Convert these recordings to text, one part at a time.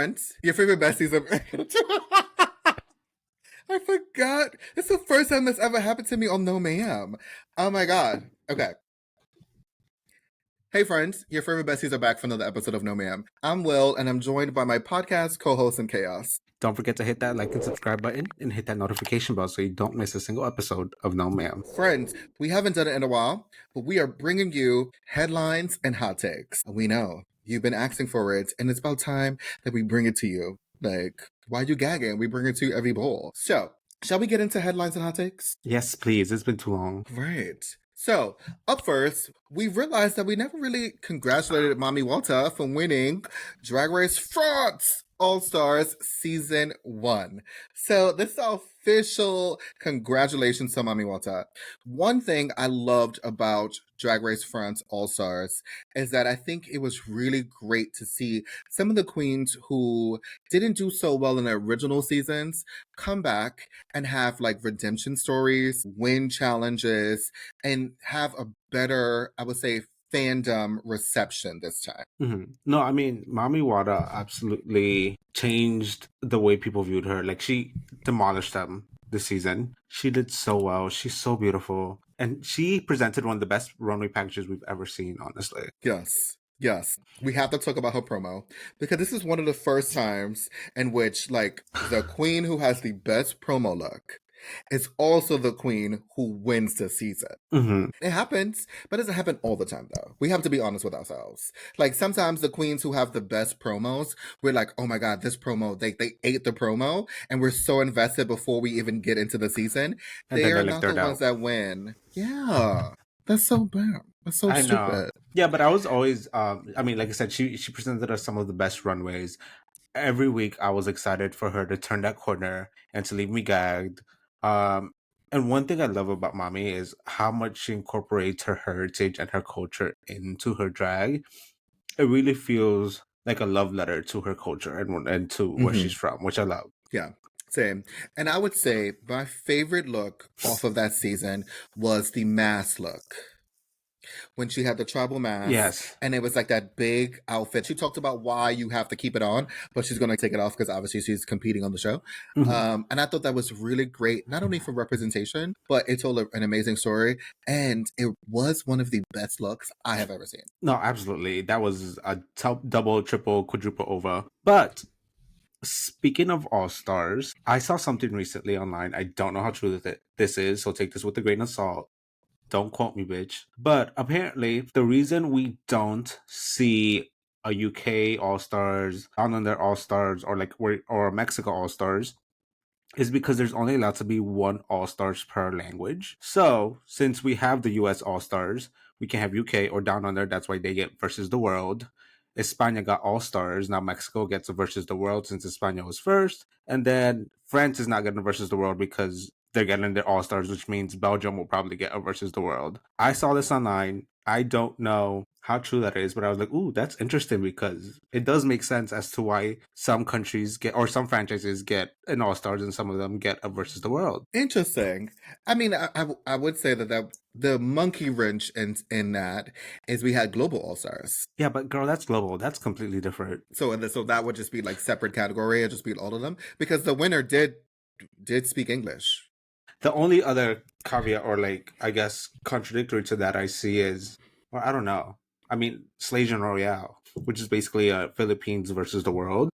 friends, your favorite besties are... I forgot. It's the first time this ever happened to me on No Ma'am. Oh my God. Okay. Hey friends, your favorite besties are back for another episode of No Ma'am. I'm Will, and I'm joined by my podcast co-host in Chaos. Don't forget to hit that like and subscribe button and hit that notification bell so you don't miss a single episode of No Ma'am. Friends, we haven't done it in a while, but we are bringing you headlines and hot takes. We know you've been asking for it, and it's about time that we bring it to you. Like, why are you gagging? We bring it to you every bowl. So, shall we get into headlines and hot takes? Yes, please. It's been too long. Right. So, up first, we realized that we never really congratulated Mami Watta for winning Drag Race France All-Stars Season 1. So, this is our official congratulations to Mami Watta. One thing I loved about Drag Race France All-Stars is that I think it was really great to see some of the queens who didn't do so well in the original seasons come back and have like redemption stories, win challenges, and have a better, I would say, fandom reception this time. Mm-hmm. No, I mean, Mami Watta absolutely changed the way people viewed her. Like, she demolished them this season. She did so well. She's so beautiful. And she presented one of the best runway packages we've ever seen, honestly. Yes. We have to talk about her promo because this is one of the first times in which, like, the queen who has the best promo look is also the queen who wins the season. Mm-hmm. It happens, but it doesn't happen all the time, though. We have to be honest with ourselves. Like, sometimes the queens who have the best promos, we're like, oh my God, this promo, they ate the promo, and we're so invested before we even get into the season. And They then are they're not the ones that win. Yeah. That's so bad. That's so stupid. Know. Yeah, but I was always, I mean, like I said, she presented us some of the best runways. Every week, I was excited for her to turn that corner and to leave me gagged. And one thing I love about Mami is how much she incorporates her heritage and her culture into her drag. It really feels like a love letter to her culture and to where she's from, which I love. Yeah. Same. And I would say my favorite look off of that season was the mask look. When she had the tribal mask. Yes. And it was like that big outfit. She talked about why you have to keep it on, but she's going to take it off because obviously she's competing on the show. Mm-hmm. And I thought that was really great, not only for representation, but it told an amazing story. And it was one of the best looks I have ever seen. No, absolutely. That was a double, triple, quadruple over. But speaking of All-Stars, I saw something recently online. I don't know how true this is, so take this with a grain of salt. Don't quote me, bitch. But apparently, the reason we don't see a UK All-Stars, Down Under All-Stars, or Mexico All-Stars is because there's only allowed to be one All-Stars per language. So, since we have the US All-Stars, we can have UK or Down Under. That's why they get Versus the World. España got All-Stars. Now Mexico gets a Versus the World since España was first. And then France is not getting a Versus the World because they're getting their All-Stars, which means Belgium will probably get a Versus the World. I saw this online. I don't know how true that is, but I was like, ooh, that's interesting because it does make sense as to why some countries get, or some franchises get an All-Stars and some of them get a Versus the World. Interesting. I mean, I would say that the monkey wrench in that is we had global All-Stars. Yeah, but girl, that's global. That's completely different. So that would just be like separate category. It'd just be all of them because the winner did speak English. The only other caveat or like, I guess, contradictory to that I see is, or I don't know. I mean, Slasian Royale, which is basically a Philippines versus the world.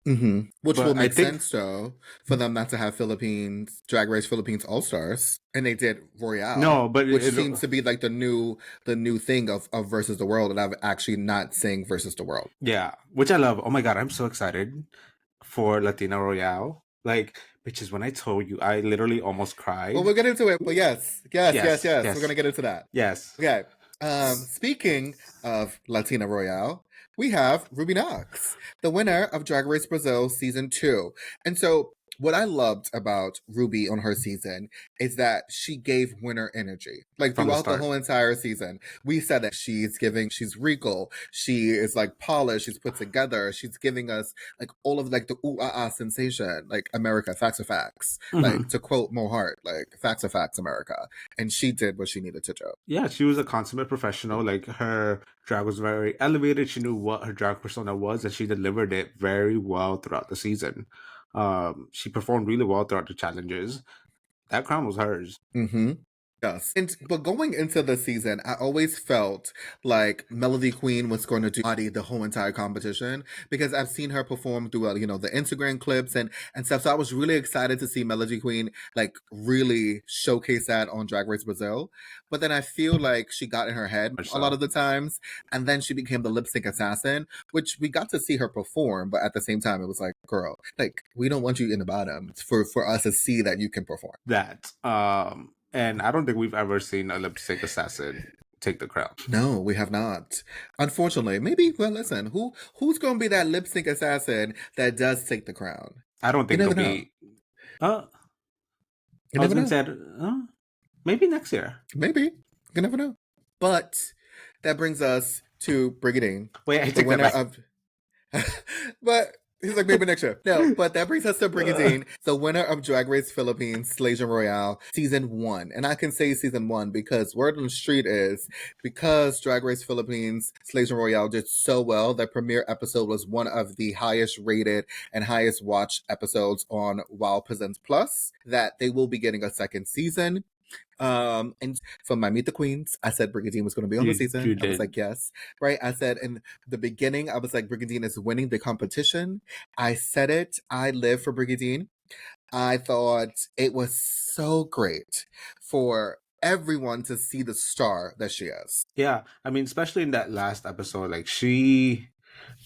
Mm-hmm. Which will make sense, though, for them not to have Drag Race Philippines All-Stars. And they did Royale. No, but which seems to be like the new thing of Versus the World, and I've actually not seen Versus the World. Yeah, which I love. Oh my God, I'm so excited for Latina Royale. Like, bitches, when I told you, I literally almost cried. Well, we'll get into it, but yes. We're going to get into that. Yes. Okay. Speaking of Latina Royale, we have Ruby Knox, the winner of Drag Race Brazil Season 2. And so what I loved about Ruby on her season is that she gave winner energy. Like from the throughout the start. whole entire season, we said that she's regal, she is like polished, she's put together, she's giving us like all of like the ooh ah ah sensation, like America, facts are facts. Like Hmm. to quote Mo Hart, like facts are facts, America. And she did what she needed to do. Yeah, she was a consummate professional. Like her drag was very elevated. She knew what her drag persona was, and she delivered it very well throughout the season. She performed really well throughout the challenges. That crown was hers. Mm-hmm. Yes. And but going into the season, I always felt like Melody Queen was going to do body the whole entire competition because I've seen her perform through the Instagram clips and stuff. So I was really excited to see Melody Queen like really showcase that on Drag Race Brazil. But then I feel like she got in her head Much a lot so. of the times, and then she became the lip sync assassin, which we got to see her perform. But at the same time, it was like, girl, like we don't want you in the bottom. It's for us to see that you can perform. That. And I don't think we've ever seen a lip sync assassin take the crown. No, we have not. Unfortunately, maybe. Well, listen, who's going to be that lip sync assassin that does take the crown? I don't You think never it'll know. be. Uh, You I was never gonna know. say maybe next year. Maybe you never know. But that brings us to Brigiding, Wait, I the take that winner back. of. But he's like, maybe next year. No, but that brings us to Brigidine, the winner of Drag Race Philippines Slays Royale season 1. And I can say season 1 because word on the street is because Drag Race Philippines Slays Royale did so well, their premiere episode was one of the highest rated and highest watched episodes on Wow Presents Plus, that they will be getting a second season. And from my Meet the Queens, I said Brigidine was going to be on the You season. I was did. like, yes, right. I said in the beginning, I was like, Brigidine is winning the competition. I said it. I live for Brigidine. I thought it was so great for everyone to see the star that she is. Yeah, I mean, especially in that last episode, like she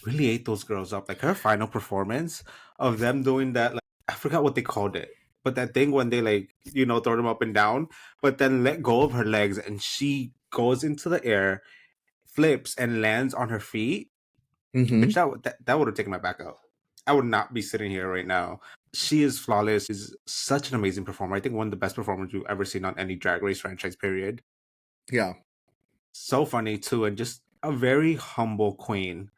really ate those girls up. Like her final performance of them doing that, like I forgot what they called it, but that thing when they like throw them up and down, but then let go of her legs and she goes into the air, flips and lands on her feet. Bitch, Mm-hmm. that would have taken my back out. I would not be sitting here right now. She is flawless. Is such an amazing performer. I think one of the best performers we've ever seen on any Drag Race franchise. Period. Yeah. So funny too, and just a very humble queen,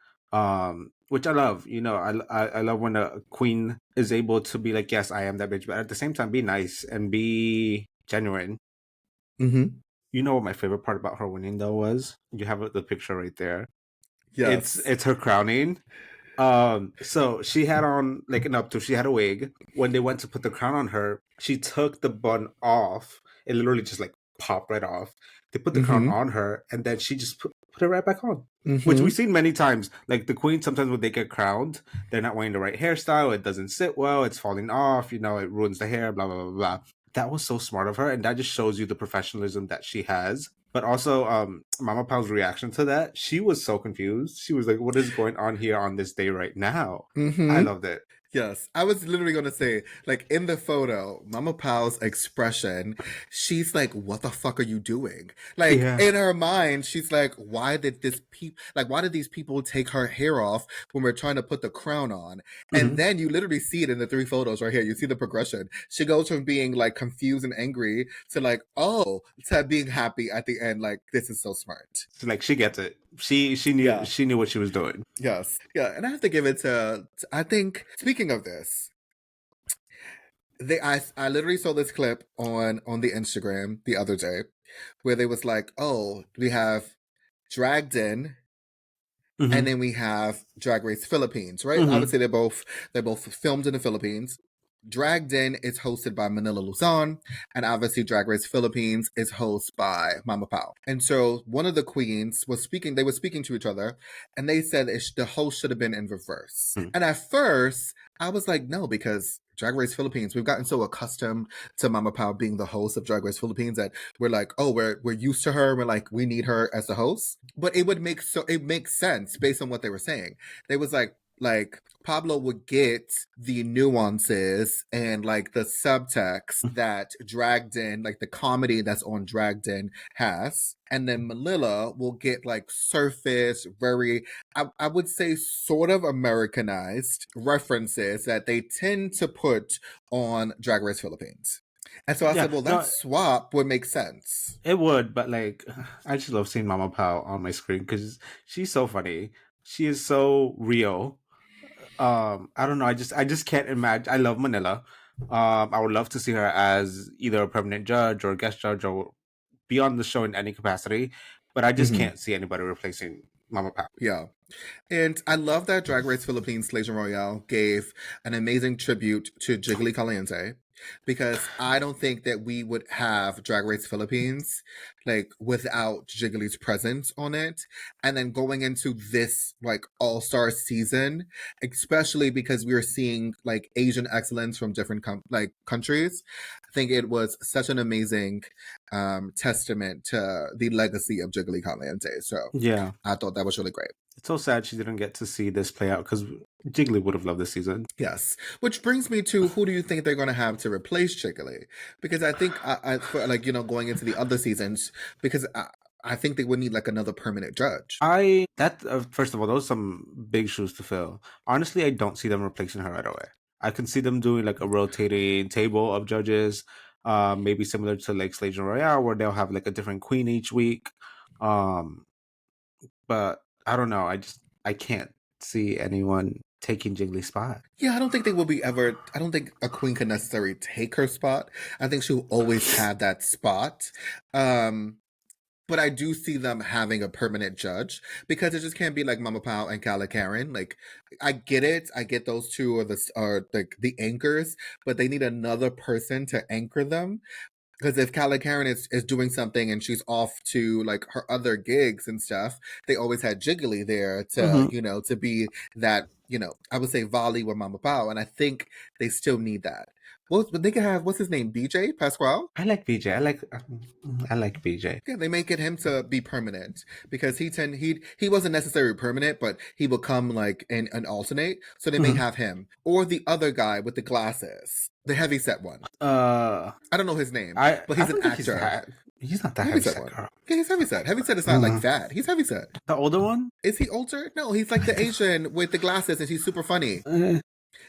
which I love. I love when a queen is able to be like, yes, I am that bitch, but at the same time be nice and be genuine. Mm-hmm. You know what my favorite part about her winning though was? You have the picture right there. it's Yes. it's her crowning. So she had on like an updo, she had a wig. When they went to put the crown on her, she took the bun off. It literally just like popped right off. They put the crown Mm-hmm. on her, and then she just put it right back on. Which Mm-hmm. we've seen many times. Like the queen, sometimes when they get crowned, they're not wearing the right hairstyle. It doesn't sit well. It's falling off. It ruins the hair. Blah blah blah blah. That was so smart of her, and that just shows you the professionalism that she has. But also, Mama Pow's reaction to that, she was so confused. She was like, "What is going on here on this day right now?" I Mm-hmm. loved it. Yes, I was literally going to say, like in the photo, Mama Pow's expression, she's like, "What the fuck are you doing?" Like Yeah. in her mind, she's like, why did these people take her hair off when we're trying to put the crown on?" And Hmm. then you literally see it in the 3 photos right here. You see the progression. She goes from being like confused and angry to like, oh, to being happy at the end. Like this is so smart. Like she gets it. She knew Yeah. she knew what she was doing. Yes. Yeah, and I have to give it I think speaking of this, I literally saw this clip on the Instagram the other day where they was like, "Oh, we have Dragged In and Hmm. then we have Drag Race Philippines," right? Hmm. Obviously they're both filmed in the Philippines. Dragged In is hosted by Manila Luzon, and obviously Drag Race Philippines is hosted by Mama Pao. And so one of the queens was speaking, they were speaking to each other, and they said the host should have been in reverse. And at first, I was like, no, because Drag Race Philippines, we've gotten so accustomed to Mama Pao being the host of Drag Race Philippines that we're like, oh, we're used to her. We're like, we need her as the host. But it makes sense based on what they were saying. They was like, like Pablo would get the nuances and like the subtext that Dragged In, like the comedy that's on Dragged In has. And then Manila will get like surface, very, I would say, sort of Americanized references that they tend to put on Drag Race Philippines. And so I Yeah, said, well, that no, swap would make sense. it would, but like, I just love seeing Mama Pao on my screen because she's so funny. She is so real. I don't know. I just can't imagine. I love Manila. I would love to see her as either a permanent judge or a guest judge or be on the show in any capacity. But I just Hmm. can't see anybody replacing Mama Pao. Yeah. And I love that Drag Race Philippines Malaysian Royale gave an amazing tribute to Jiggly Caliente because I don't think that we would have Drag Race Philippines like without Jiggly's presence on it. And then going into this like all-star season, especially because we are seeing like Asian excellence from different like countries, I think it was such an amazing testament to the legacy of Jiggly Caliente. So Yeah, I thought that was really great. it's so sad she didn't get to see this play out because Jiggly would have loved this season. Yes, which brings me to who do you think they're going to have to replace Chickily? Because I think, for, like going into the other seasons, because I think they would need like another permanent judge. First of all, those are some big shoes to fill. Honestly, I don't see them replacing her right away. I can see them doing like a rotating table of judges, maybe similar to like Slade Royale, where they'll have like a different queen each week. Um, but I don't know. I can't see anyone taking Jiggly's spot. Yeah, I don't think they will be ever. I don't think a queen can necessarily take her spot. I think she'll always have that spot. Um, but I do see them having a permanent judge because it just can't be like Mama Pao and Kala Karen. Like, I get it. I get those two are like the anchors, but they need another person to anchor them. Because if Kala Karen is doing something and she's off to like her other gigs and stuff, they always had Jiggly there to, Mm-hmm. to be that, I would say volley with Mama Pao. And I think they still need that. Well, but they could have, what's his name? BJ Pasquale? I like BJ. I like BJ. Yeah, they may get him to be permanent because he wasn't necessarily permanent, but he will come like an alternate. So they may Mhm. have him. Or the other guy with the glasses. The heavy set one. Uh, I don't know his name, I but I he's an don't think he's actor. that. He's not that Heavy heavy set set, one. girl. Yeah, he's heavy set. Heavy set is not like Mm. fat. He's heavy set. The older one. Is he older? No, he's like the Asian with the glasses and he's super funny.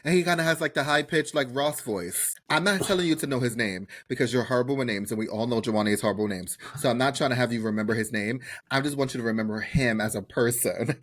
And he kind of has like the high pitched like Ross voice. I'm not telling you to know his name because you're horrible with names and we all know Jhoany is horrible with names. So I'm not trying to have you remember his name. I just want you to remember him as a person,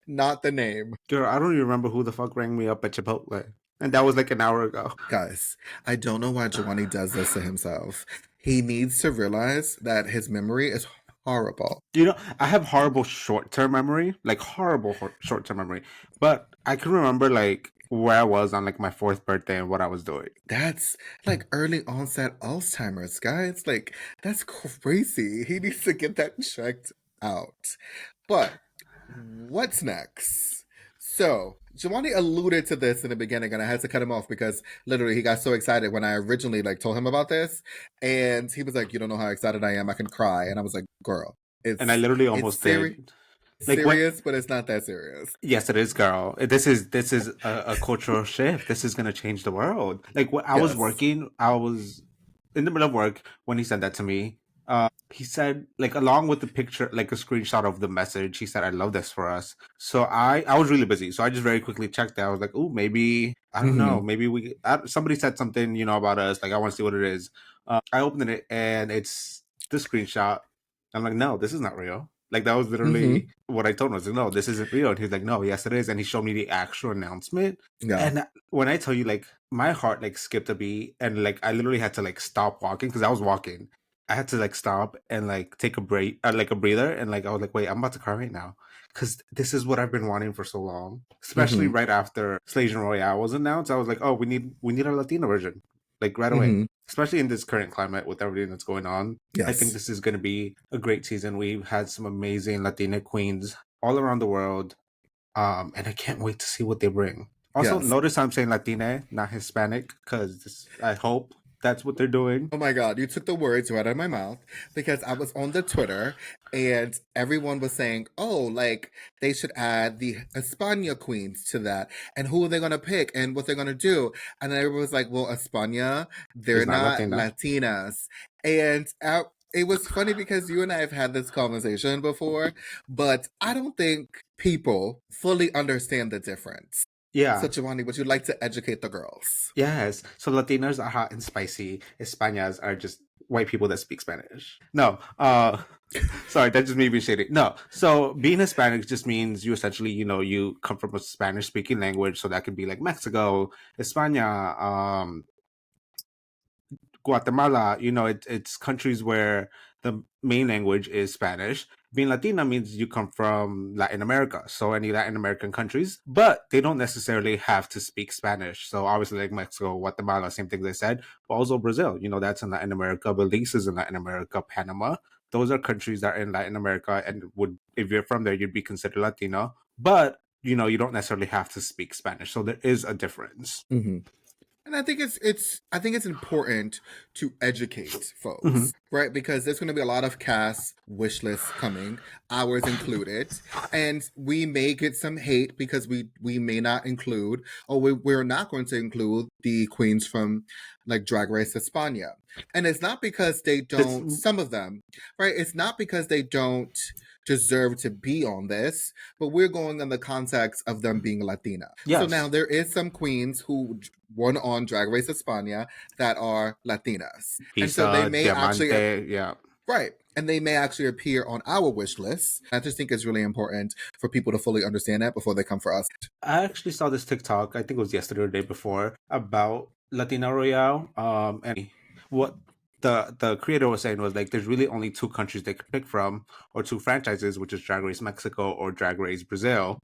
not the name. Girl, I don't even remember who the fuck rang me up at Chipotle, and that was like an hour ago. Guys, I don't know why Jhoany does this to himself. He needs to realize that his memory is horrible. I have horrible short-term memory, like horrible short-term memory, but I can remember like where I was on like my fourth birthday and what I was doing. That's like early onset Alzheimer's, guys. Like, that's crazy. He needs to get that checked out. But what's next? So, Giovanni alluded to this in the beginning, and I had to cut him off because literally he got so excited when I originally like told him about this, and he was like, "You don't know how excited I am. I can cry." And I was like, "Girl, And I it's literally it's almost did. Like what? serious, but it's not that serious." Yes, it is, girl. This is a cultural shift. This is gonna change the world. Like when I was Yes. working, I was in the middle of work when he said that to me. He said like along with the picture, like a screenshot of the message. He said, "I love this for us." So I was really busy, so I just very quickly checked that. I was like, "Oh, maybe I don't know. Mm-hmm. Maybe somebody said something, about us. Like I want to see what it is." I opened it and it's the screenshot. I'm like, "No, this is not real." Like that was Mm-hmm. literally what I told him. I was like, "No, this isn't real." And he's like, "No, yes, it is." And he showed me the actual announcement. Yeah. And when I tell you, like, my heart like skipped a beat, and like I literally had to like stop walking because I was walking. I had to like stop and like take a break, like a breather, and like I was like, "Wait, I'm about to cry right now," because this is what I've been wanting for so long. Especially Mm-hmm. right after Slade Royale was announced, I was like, "Oh, we need a Latino version, like right away." Mm-hmm. Especially in this current climate with everything that's going on, I think Yes. this is going to be a great season. We've had some amazing Latina queens all around the world, and I can't wait to see what they bring. Also, Yes. notice I'm saying Latina, not Hispanic, because I hope that's what they're doing. Oh my God, you took the words right out of my mouth because I was on the Twitter and everyone was saying, oh, like they should add the España queens to that. And who are they going to pick and what they're going to do? And then everyone was like, well, España, they're It's not not Latina. Latinas. And it was funny because you and I have had this conversation before, but I don't think people fully understand the difference. Yeah. So, Jhoany, would you like to educate the girls? Yes. So Latinos are hot and spicy. Españas are just white people that speak Spanish. No. Sorry, that just made me shady. No. So being Hispanic just means you essentially, you come from a Spanish speaking language. So that could be like Mexico, España, Guatemala. It's countries where the main language is Spanish. Being Latina means you come from Latin America, so any Latin American countries, but they don't necessarily have to speak Spanish. So obviously, like Mexico, Guatemala, same thing they said, but also Brazil. That's in Latin America. Belize is in Latin America. Panama, those are countries that are in Latin America, and if you're from there, you'd be considered Latino. But you don't necessarily have to speak Spanish, so there is a difference. Mm-hmm. And I think it's important to educate folks, Mhm. right? Because there's going to be a lot of cast wish lists coming, ours included, and we may get some hate because we may not include, or we're not going to include the queens from like Drag Race España. And it's not because they don't, some of them, right? It's not because they don't deserve to be on this, but we're going in the context of them being Latina. So Yes. now there is some queens who won on Drag Race España that are Latinas. And so they may actually, Diamante, yeah. right, and they may actually appear on our wish list. I just think it's really important for people to fully understand that before they come for us. I actually saw this TikTok, I think it was yesterday or the day before, about Latina Royale. And what the creator was saying was like there's really only two countries they could pick from, or two franchises, which is Drag Race Mexico or Drag Race Brazil.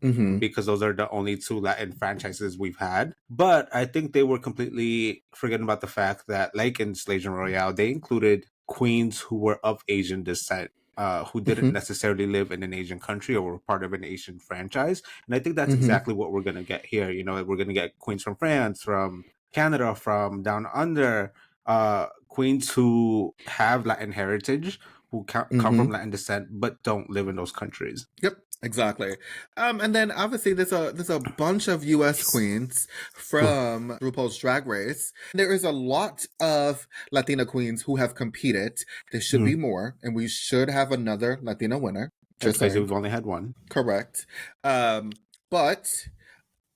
Mm-hmm. Because those are the only two Latin franchises we've had. But I think they were completely forgetting about the fact that, like in Slation Royale, they included queens who were of Asian descent, who didn't necessarily live in an Asian country or were part of an Asian franchise. And I think that's exactly what we're going to get here. We're going to get queens from France, from Canada, from down under, queens who have Latin heritage, who come from Latin descent, but don't live in those countries. Yep. Exactly. And then obviously there's a bunch of US queens from RuPaul's Drag Race. There is a lot of Latina queens who have competed. There should be more, and we should have another Latina winner. Just because we've only had one. Correct. But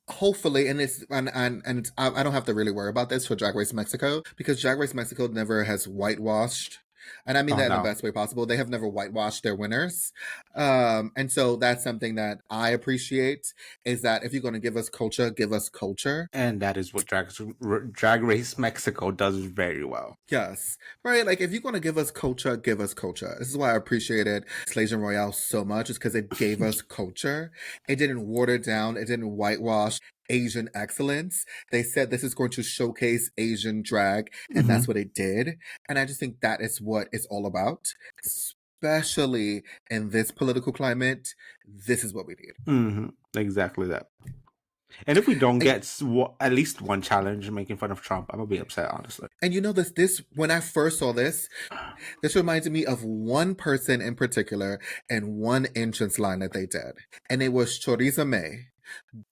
hopefully, and I don't have to really worry about this for Drag Race Mexico because Drag Race Mexico never has whitewashed. And I mean that in the best way possible. They have never whitewashed their winners. And so that's something that I appreciate is that if you're going to give us culture, give us culture. And that is what Drag Race Mexico does very well. Yes. Right? Like if you're going to give us culture, give us culture. This is why I appreciated Slation Royale so much is because it gave us culture. It didn't water down. It didn't whitewash Asian excellence. They said this is going to showcase Asian drag, and that's what it did. And I just think that is what it's all about. Especially in this political climate, this is what we need. Exactly that. And if we don't get at least one challenge making fun of Trump, I'm gonna be upset, honestly. And this when I first saw this reminded me of one person in particular and one entrance line that they did, and it was Choriza May.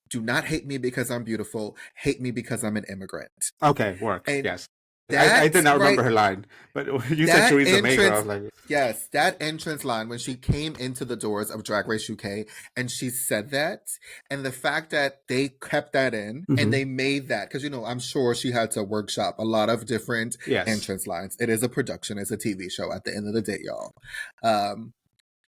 Do not hate me because I'm beautiful. Hate me because I'm an immigrant. Okay, work. And yes. I did not remember her line, but you said Theresa May. Yes, that entrance line when she came into the doors of Drag Race UK and she said that, and the fact that they kept that in and they made that, because I'm sure she had to workshop a lot of different entrance lines. It is a production, it's a TV show at the end of the day, y'all.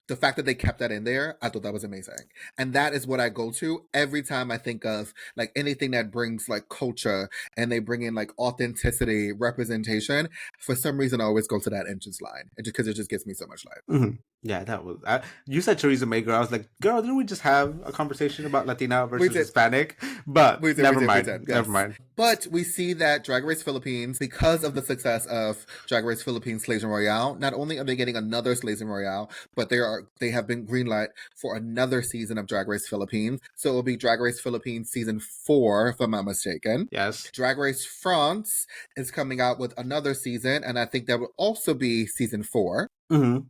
The fact that they kept that in there, I thought that was amazing. And that is what I go to every time I think of like anything that brings like culture and they bring in like authenticity, representation. For some reason, I always go to that entrance line because it just gives me so much life. Yeah, that was. You said Theresa May, girl. I was like, girl, didn't we just have a conversation about Latina We versus did. Hispanic? But We did, we never did, we mind. did, Never yes. mind. But we see that Drag Race Philippines, because of the success of Drag Race Philippines Slays Royale, not only are they getting another Slays Royale, but they have been greenlight for another season of Drag Race Philippines. So it'll be Drag Race Philippines season 4, if I'm not mistaken. Yes. Drag Race France is coming out with another season, and I think that will also be season 4. Mm-hmm.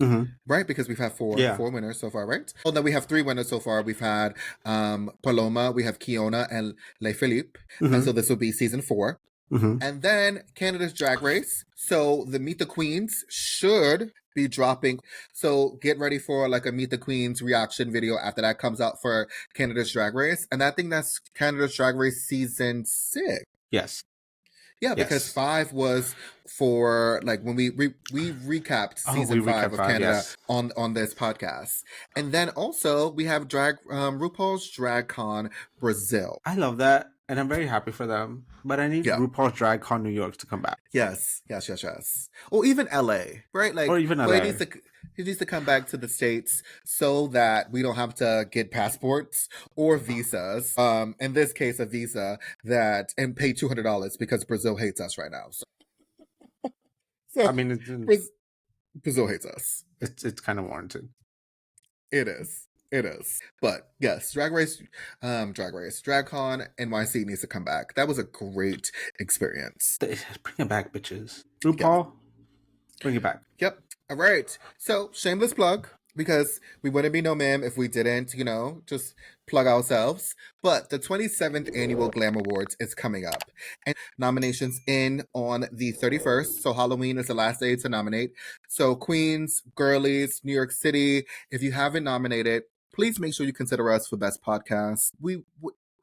Mm-hmm. Right, because we've had four winners so far, right? Well, no, we have 3 winners so far. We've had Paloma, we have Kiona, and Le Philippe, and so this will be season 4. Mm-hmm. And then Canada's Drag Race. So the Meet the Queens should be dropping. So get ready for like a Meet the Queens reaction video after that comes out for Canada's Drag Race, and I think that's Canada's Drag Race season 6. Yes. Yeah, because Yes. 5 was for like when we recapped season 5 of Canada yes. on this podcast, and then also we have RuPaul's Drag Con Brazil. I love that, and I'm very happy for them. But I need RuPaul's Drag Con New York to come back. Yes. Or even LA, right? Like, or even LA. He needs to come back to the States so that we don't have to get passports or visas. In this case, a visa and pay $200 because Brazil hates us right now. So I mean, Brazil hates us. It's kind of warranted. It is. But yes, DragCon NYC needs to come back. That was a great experience. Bring it back, bitches. RuPaul, bring it back. Yep. All right. So, shameless plug, because we wouldn't be no ma'am if we didn't, just plug ourselves. But the 27th Annual Glam Awards is coming up. And nominations in on the 31st. So Halloween is the last day to nominate. So Queens, Girlies, New York City, if you haven't nominated, please make sure you consider us for Best Podcast.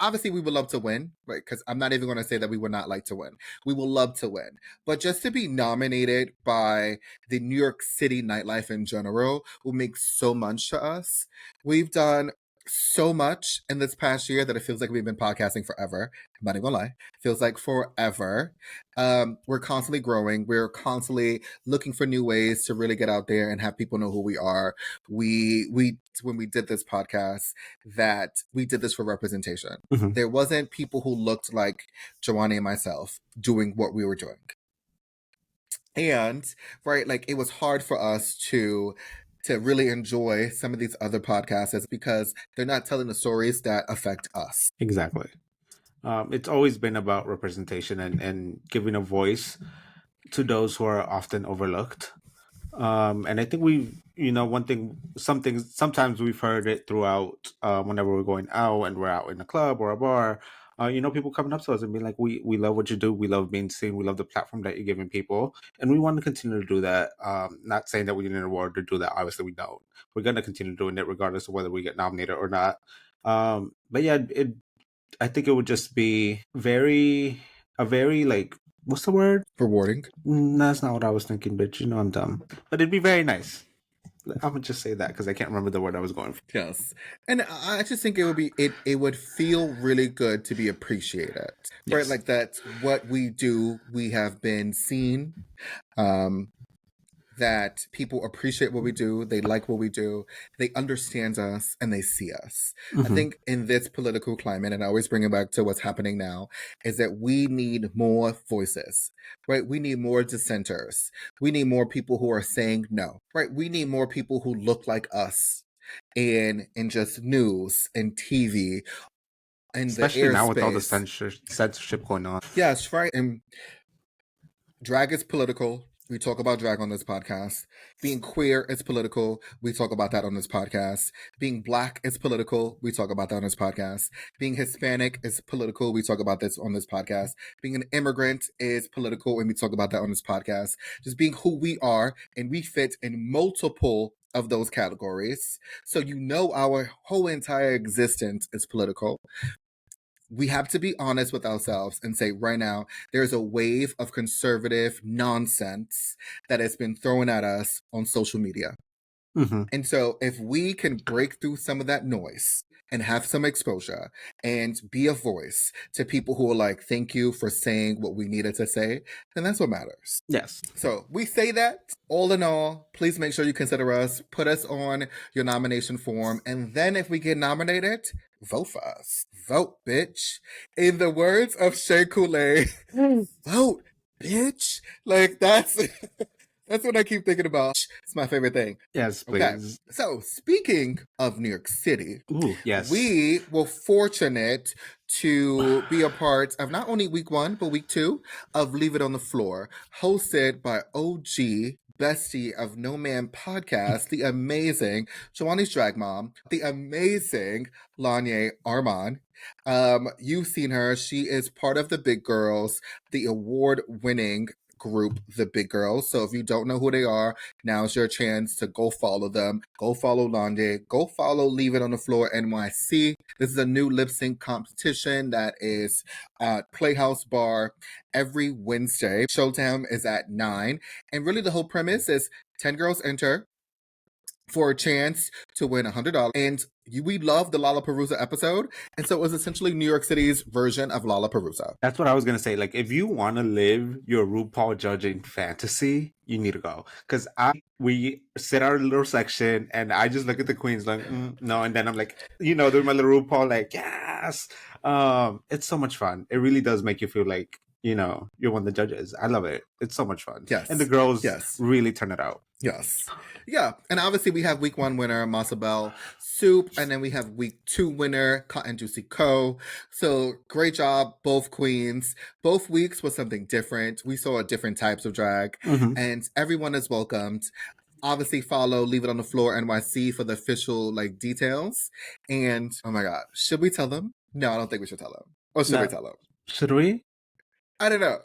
Obviously, we would love to win, right? Because I'm not even going to say that we would not like to win. We will love to win. But just to be nominated by the New York City nightlife in general will make so much to us. We've done so much in this past year that it feels like we've been podcasting forever. I'm not even gonna lie. It feels like forever. We're constantly growing. We're constantly looking for new ways to really get out there and have people know who we are. We when we did this podcast, that we did this for representation. Mm-hmm. There wasn't people who looked like Jhoany and myself doing what we were doing. And right, like it was hard for us to really enjoy some of these other podcasts because they're not telling the stories that affect us. Exactly. It's always been about representation and giving a voice to those who are often overlooked. And I think sometimes we've heard it throughout whenever we're going out and we're out in a club or a bar. People coming up to us and being like, we love what you do. We love being seen. We love the platform that you're giving people. And we want to continue to do that. Not saying that we need an award to do that. Obviously, we don't. We're going to continue doing it regardless of whether we get nominated or not. But yeah, I think it would just be a very like, what's the word? Rewarding. That's not what I was thinking, bitch. I'm dumb. But it'd be very nice. I'm gonna just say that because I can't remember the word I was going for. Yes, and I just think it would be it would feel really good to be appreciated, yes. Right? Like that's what we do. We have been seen. That people appreciate what we do, they like what we do, they understand us, and they see us. Mm-hmm. I think in this political climate, and I always bring it back to what's happening now, is that we need more voices, right? We need more dissenters. We need more people who are saying no, right? We need more people who look like us in just news and TV. And especially now with all the censorship going on. Yes, right. And drag is political. We talk about drag on this podcast. Being queer is political. We talk about that on this podcast. Being Black is political. We talk about that on this podcast. Being Hispanic is political. We talk about this on this podcast. Being an immigrant is political, and we talk about that on this podcast. Just being who we are, and we fit in multiple of those categories. So our whole entire existence is political. We have to be honest with ourselves and say right now, there's a wave of conservative nonsense that has been thrown at us on social media. Mhm. And so if we can break through some of that noise and have some exposure and be a voice to people who are like, thank you for saying what we needed to say, then that's what matters. Yes. So we say that. All in all, please make sure you consider us, put us on your nomination form, and then if we get nominated, vote for us. Vote, bitch. In the words of Shea Coulee, vote, bitch. Like that's that's what I keep thinking about. It's my favorite thing. Yes, Okay. please. So speaking of New York City, Ooh, yes. we were fortunate to be a part of not only week 1, but week 2 of Leave It on the Floor, hosted by OG bestie of No Man podcast, the amazing Jhoany's drag mom, the amazing Lanyé Armon. You've seen her. She is part of the Big Girls, the award-winning group, the Big Girls. So if you don't know who they are, now's your chance to go follow them. Go follow Lanyé. Go follow Leave It on the Floor NYC. This is a new lip sync competition that is at Playhouse Bar every Wednesday. Showdown is at 9. And really the whole premise is 10 girls enter for a chance to win $100. And we love the Lollapalooza episode. And so it was essentially New York City's version of Lollapalooza. That's what I was gonna say. Like, if you want to live your RuPaul judging fantasy, you need to go. Because we sit our little section, and I just look at the queens like, no, and then I'm like, doing my little RuPaul, like, yes. It's so much fun. It really does make you feel like you're one of the judges. I love it. It's so much fun. Yes. And the girls Yes. really turn it out. Yes. Yeah. And obviously we have week 1 winner, Masabel Soup, and then we have week 2 winner, Cotton Juicy Co. So great job, both queens. Both weeks was something different. We saw different types of drag, and everyone is welcomed. Obviously follow Leave It on the Floor NYC for the official details. And oh my God, should we tell them? No, I don't think we should tell them. Or should we tell them? Should we? I don't know.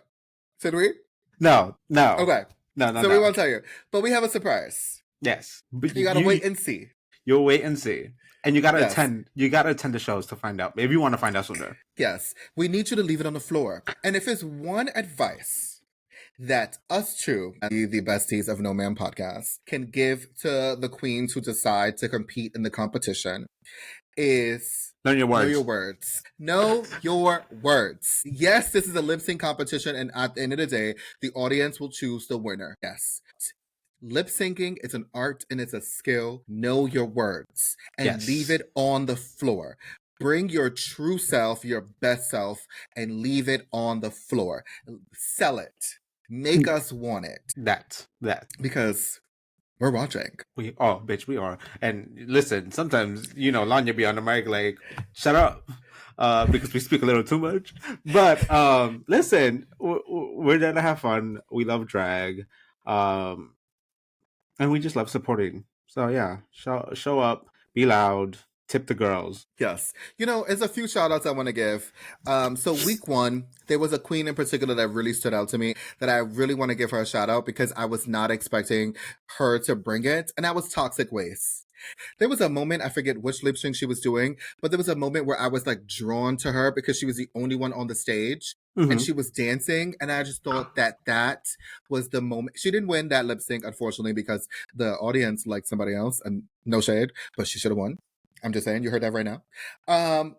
Should we? No. Okay. No. So we won't tell you. But we have a surprise. Yes. But you gotta wait and see. You'll wait and see. And you gotta attend the shows to find out. Maybe you want to find out sooner. Yes. We need you to leave it on the floor. And if it's one advice that us two, the besties of No Man podcast, can give to the queens who decide to compete in the competition is learn your words. Know your words. Know your words. Yes, this is a lip sync competition, and at the end of the day, the audience will choose the winner. Yes. Lip syncing is an art and it's a skill. Know your words and leave it on the floor. Bring your true self, your best self, and leave it on the floor. Sell it. Make us want it. That. Because we're watching. We are. And listen, sometimes, Lanya be on the mic like, shut up. Because we speak a little too much. But listen, we're there to have fun. We love drag. And we just love supporting. So yeah, show up, be loud, tip the girls. Yes. There's a few shout outs I want to give. So week 1, there was a queen in particular that really stood out to me that I really want to give her a shout out because I was not expecting her to bring it. And that was Toxic Waste. There was a moment, I forget which lip sync she was doing, but there was a moment where I was drawn to her because she was the only one on the stage and she was dancing. And I just thought that was the moment. She didn't win that lip sync, unfortunately, because the audience liked somebody else, and no shade, but she should have won. I'm just saying, you heard that right now.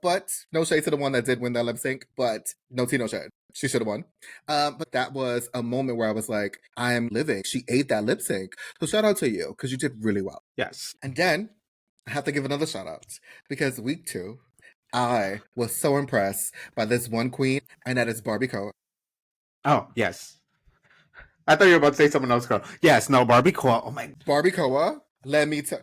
But no shade to the one that did win that lip sync, but no tea, no shade. She should have won. But that was a moment where I was like, I am living. She ate that lip sync. So shout out to you, because you did really well. Yes. And then I have to give another shout out, because week 2, I was so impressed by this one queen, and that is Barbie Coa. Oh, yes. I thought you were about to say someone else, girl. Yes, no, Barbie Coa. Oh my. Barbie Coa, let me tell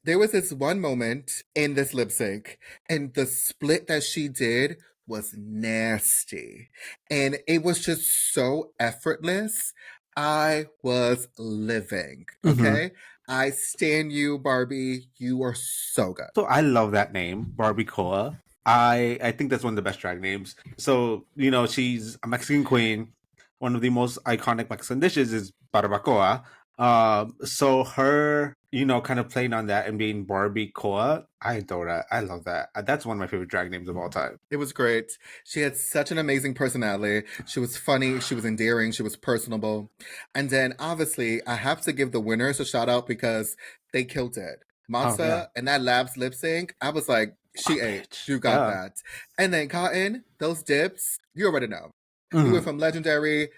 there was this one moment in this lip sync, and the split that she did was nasty. And it was just so effortless. I was living. Okay? I stan you, Barbie. You are so good. So I love that name, Barbie Coa. I think that's one of the best drag names. So, she's a Mexican queen. One of the most iconic Mexican dishes is barbacoa. So her, kind of playing on that and being Barbie Koa, I adore that. I love that. That's one of my favorite drag names of all time. It was great. She had such an amazing personality. She was funny, she was endearing, she was personable. And then obviously, I have to give the winners a shout out because they killed it. Oh yeah. Matza and that Labs lip sync, I was like, she Oh, ate. bitch. You got Yeah. that. And then Cotton, those dips, you already know. You went Mhm. from legendary,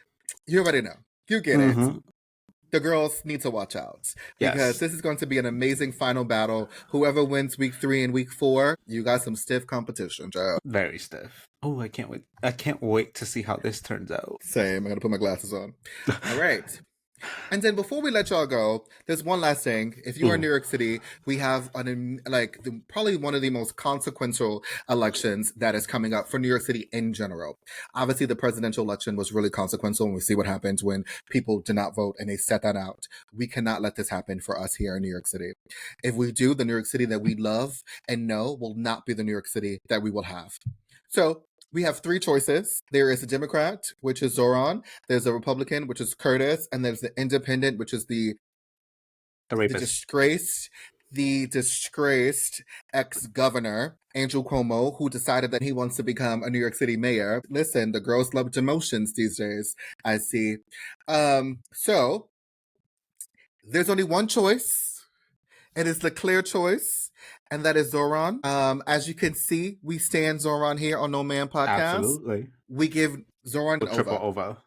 you already know. You get it. Mhm. The girls need to watch out because Yes. this is going to be an amazing final battle. Whoever wins week 3 and week 4, you got some stiff competition, Joe. Very stiff. Oh, I can't wait. I can't wait to see how this turns out. Same. I'm going to put my glasses on. All right. And then before we let y'all go, there's one last thing. If you are in New York City, we have probably one of the most consequential elections that is coming up for New York City in general. Obviously, the presidential election was really consequential, and we see what happens when people do not vote and they set that out. We cannot let this happen for us here in New York City. If we do, the New York City that we love and know will not be the New York City that we will have. So we have 3 choices. There is a Democrat, which is Zohran. There's a Republican, which is Curtis, and there's the Independent, which is the rapist. disgraced ex-governor Andrew Cuomo, who decided that he wants to become a New York City mayor. Listen, the girls love demotions these days, I see. So there's only one choice. It is the clear choice, and that is Zohran. As you can see, we stand Zohran here on No Man Podcast. Absolutely. We give Zohran an Triple over. over.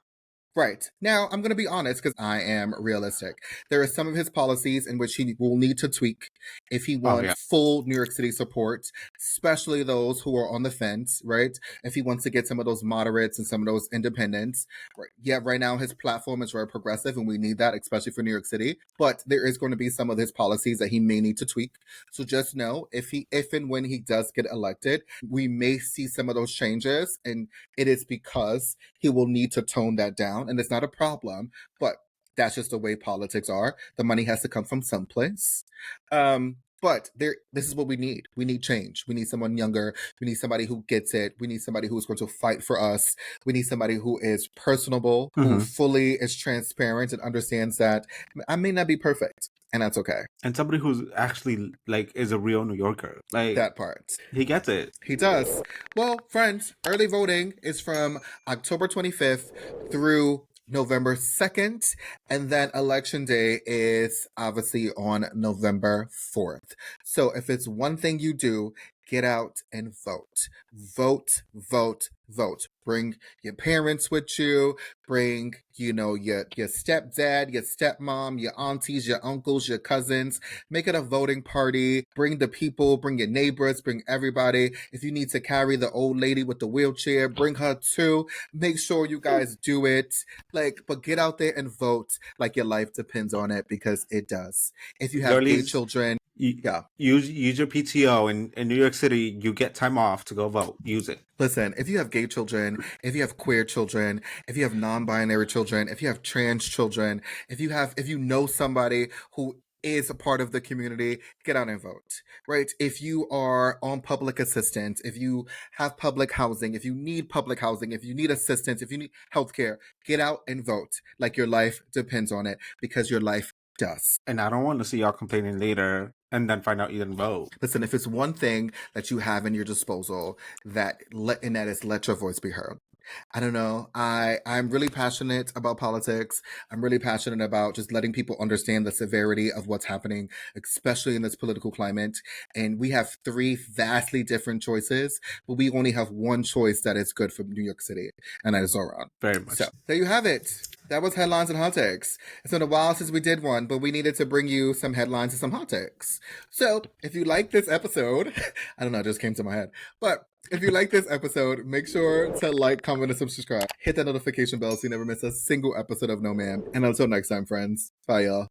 Right. Now, I'm going to be honest because I am realistic. There are some of his policies in which he will need to tweak if he wants full New York City support, especially those who are on the fence, right? If he wants to get some of those moderates and some of those independents. Right. Yeah, right now his platform is very progressive and we need that, especially for New York City. But there is going to be some of his policies that he may need to tweak. So just know if and when he does get elected, we may see some of those changes. And it is because he will need to tone that down. And it's not a problem, but that's just the way politics are. The money has to come from someplace. But this is what we need. We need change. We need someone younger. We need somebody who gets it. We need somebody who is going to fight for us. We need somebody who is personable, who fully is transparent and understands that I may not be perfect. And that's okay. And somebody who's actually is a real New Yorker. That part. He gets it. He does. Well, friends, early voting is from October 25th through November 2nd. And then election day is obviously on November 4th. So if it's one thing you do, get out and vote. Vote, vote, vote. Bring your parents with you. Bring, your stepdad, your stepmom, your aunties, your uncles, your cousins. Make it a voting party. Bring the people, bring your neighbors, bring everybody. If you need to carry the old lady with the wheelchair, bring her too. Make sure you guys do it. But get out there and vote like your life depends on it, because it does. If you have gay children, use your PTO in New York City. You get time off to go vote. Use it. Listen, if you have gay children, if you have queer children, if you have non-binary children, if you have trans children, if you know somebody who is a part of the community, get out and vote, right? If you are on public assistance, if you have public housing, if you need public housing, if you need assistance, if you need healthcare, get out and vote like your life depends on it, because your life does. And I don't want to see y'all complaining later and then find out you didn't vote. Listen, if it's one thing that you have in your disposal, that is let your voice be heard. I don't know. I'm really passionate about politics. I'm really passionate about just letting people understand the severity of what's happening, especially in this political climate. And we have 3 vastly different choices, but we only have one choice that is good for New York City, and that is Zohran. Very much. So there you have it. That was Headlines and Hot Takes. It's been a while since we did one, but we needed to bring you some headlines and some hot takes. So if you like this episode, I don't know, it just came to my head, but if you like this episode, make sure to like, comment, and subscribe. Hit that notification bell so you never miss a single episode of No Man. And until next time, friends. Bye, y'all.